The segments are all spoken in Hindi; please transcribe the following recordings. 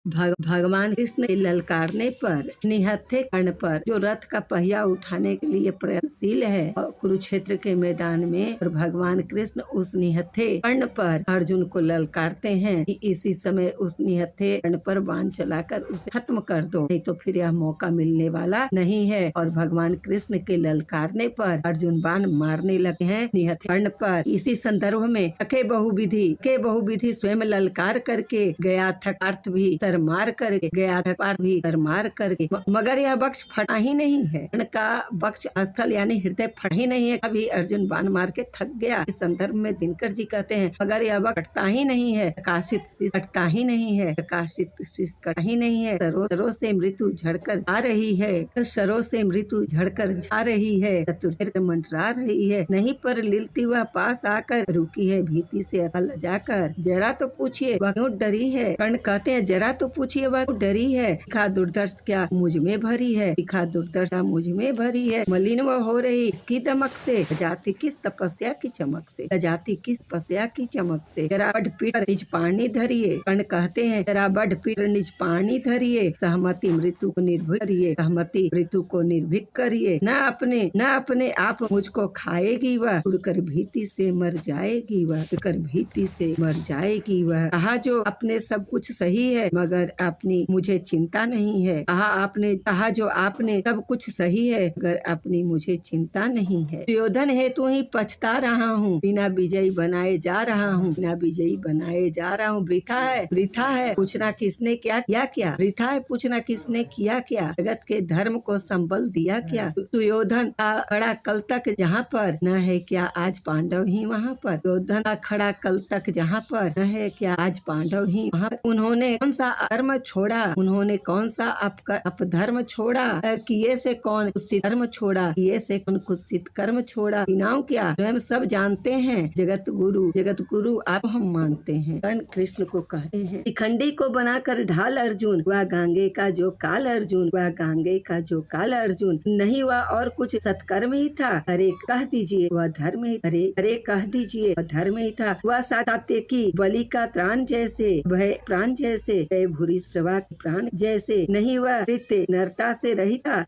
भगवान कृष्ण के ललकारने पर निहत्थे कर्ण पर जो रथ का पहिया उठाने के लिए प्रयत्नशील है और कुरुक्षेत्र के मैदान में, और भगवान कृष्ण उस निहत्थे कर्ण पर अर्जुन को ललकारते हैं कि इसी समय उस निहत्थे कर्ण पर बाण चलाकर उसे खत्म कर दो, नहीं तो फिर यह मौका मिलने वाला नहीं है। और भगवान कृष्ण के ललकारने पर अर्जुन बाण मारने लगे हैं निहत्थे कर्ण पर। इसी संदर्भ में के बहुविधि स्वयं ललकार करके गया था अर्थ भी मार करके गया था पार भी मार करके, मगर यह बक्ष फटा ही नहीं है। कर्ण का बक्ष स्थल यानी हृदय फटा ही नहीं है। अभी अर्जुन बाण मार के थक गया। इस संदर्भ में दिनकर जी कहते हैं मगर यह बक्ष फटता ही नहीं है, प्रकाशित शीश कटता ही नहीं है, प्रकाशित शीश कटा ही नहीं है। सरों से मृत्यु झड़कर आ रही है, सरों से मृत्यु झड़कर जा रही है, चतुर्थ मंडरा रही है, नहीं पर लिलती वह पास आकर रुकी है भीति से जाकर। जरा तो पूछिए वह क्यों डरी है। कर्ण कहते हैं जरा तो पूछिए वह डरी है। दिखा दुर्दर्श क्या मुझ में भरी है, दिखा दुर्दशा मुझ में भरी है, मलिन वह हो रही इसकी दमक से, जाति किस तपस्या की चमक से, जाति किस तपस्या की चमक से। जरा बढ़ पीट निज पानी धरिए। कर्ण कहते हैं जरा बढ़ पीट निज पानी धरिए, सहमति मृत्यु को निर्भीक करिए, सहमति मृत्यु को निर्भीक करिए। न अपने आप मुझको खाएगी वह, उड़कर भीति से मर जाएगी वह, उड़कर भीति से मर जाएगी वह। कहा जो अपने सब कुछ सही है मगर अपनी मुझे चिंता नहीं है। कहा जो आपने सब कुछ सही है मगर अपनी मुझे चिंता नहीं है। दुर्योधन है तू ही पछता रहा हूँ, बिना विजयी बनाए जा रहा हूँ, बिना विजयी बनाए जा रहा हूँ। वृथा है पूछना किसने क्या किया, वृथा है पूछना किसने किया क्या, जगत के धर्म को संबल दिया क्या। दुर्योधन का खड़ा कल तक जहाँ पर न है क्या आज पांडव ही वहाँ पर, दुर्योधन का खड़ा कल तक जहाँ पर न है क्या आज पांडव ही वहाँ। उन्होंने कौन सा धर्म छोड़ा, उन्होंने कौन सा अपधर्म छोड़ा, किए से कौन कुत्सित धर्म छोड़ा, किए से कौन कुत्सित कर्म छोड़ा। बिनाऊ क्या स्वयं सब जानते हैं, जगत गुरु आप हम मानते हैं। कर्ण कृष्ण को कहते हैं शिखंडी को बनाकर ढाल अर्जुन, वह गांगे का जो काल अर्जुन, वह गांगे का जो काल अर्जुन, नहीं वह और कुछ सत्कर्म ही था, अरे कह दीजिए वह धर्म ही, अरे कह दीजिए वह धर्म ही था। वह सात्य की बलि का त्राण जैसे, भय प्राण जैसे, भूरी श्रवा प्राण जैसे, नहीं वह कृत्य नरता से रहित था,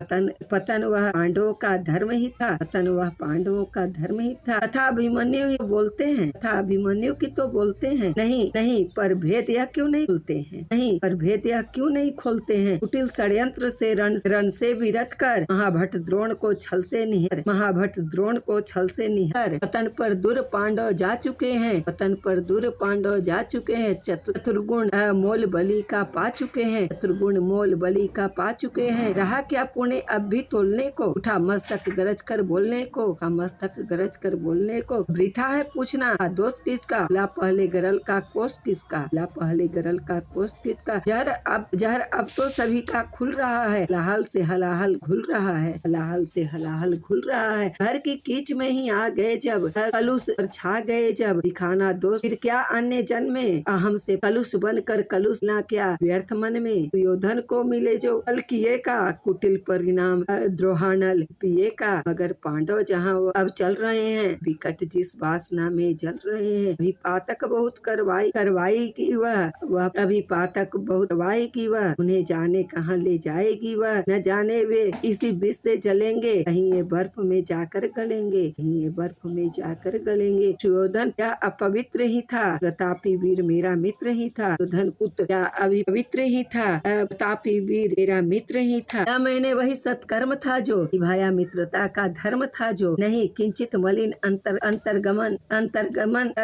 पतन वह पांडवों का धर्म ही था, पतन वह पांडवों का धर्म ही था। तथा अभिमन्यु ही बोलते हैं, तथा अभिमन्यु की तो बोलते हैं, नहीं पर भेद यह क्यों नहीं खोलते हैं, नहीं पर भेद यह क्यों नहीं खोलते हैं। कुटिल षड्यंत्र से रण से विरत कर, महाभट द्रोण को छल से निहर, महाभट द्रोण को छल से निहर। पतन पर दूर पांडव जा चुके हैं, पतन पर दूर पांडव जा चुके हैं, चतुर्गुण मोल बलि का पा चुके हैं, चतुर्गुण मोल बलि का पा चुके हैं। रहा क्या पुण्य अब भी तोलने को, उठा मस्तक गरज कर बोलने को, उठा मस्तक गरज कर बोलने को। वृथा है पूछना दोष किसका, ला पहले गरल का कोष किसका, ला पहले गरल का कोष किसका। जहर अब तो सभी का खुल रहा है, हलाहल से हलाहल घुल रहा है, हलाहल से हलाहल घुल रहा है। घर की कीच में ही आ गए जब, कलुष पर छा गए जब, दिखाना दोष फिर क्या अन्य जन्म में, अहम से कलुष बनकर कलुष ना क्या व्यर्थ मन में। दुर्योधन को मिले जो फल किए का, कुटिल परिणाम द्रोहानल पिए का, मगर पांडव जहाँ अब चल रहे हैं, विकट जिस वासना में जल रहे हैं। अभी पातक बहुत करवाई की वह अभी पातक बहुत करवाई की वह, उन्हें जाने कहाँ ले जाएगी वह, न जाने वे इसी विष से जलेंगे, कहीं ये बर्फ में जाकर गलेंगे, कहीं ये बर्फ में जाकर गलेंगे। दुर्योधन क्या अपवित्र ही था, प्रतापी वीर मेरा मित्र ही था, दुर्योधन पुत्र क्या अभी पवित्र ही था, प्रतापी वीर मेरा मित्र ही था। क्या मैंने वही सत्कर्म था जो निभाया, मित्रता का धर्म था जो, नहीं किंचित मलिन अंतर्गमन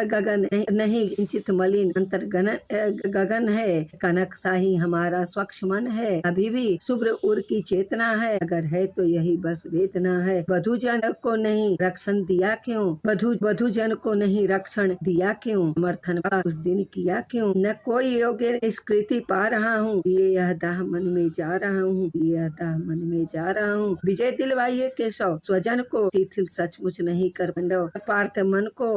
गगन नहीं किंचित मलिन गगन है। कनक शाही हमारा स्वच्छ मन है, अभी भी शुभ्र उर की चेतना है, अगर है तो यही बस वेदना है। वधु जन को नहीं रक्षण दिया क्यों, वधु जन को नहीं रक्षण दिया क्यों, समर्थन उस दिन किया क्यों। न कोई योग्य निष्कृति पा रहा हूँ, ये यह दाह मन में जा रहा हूँ, ये यह दाह मन में जा रहा हूँ। विजय दिलवाइए केशव स्वजन को, शिथिल सचमुच नहीं कर पांडव, पार्थ मन को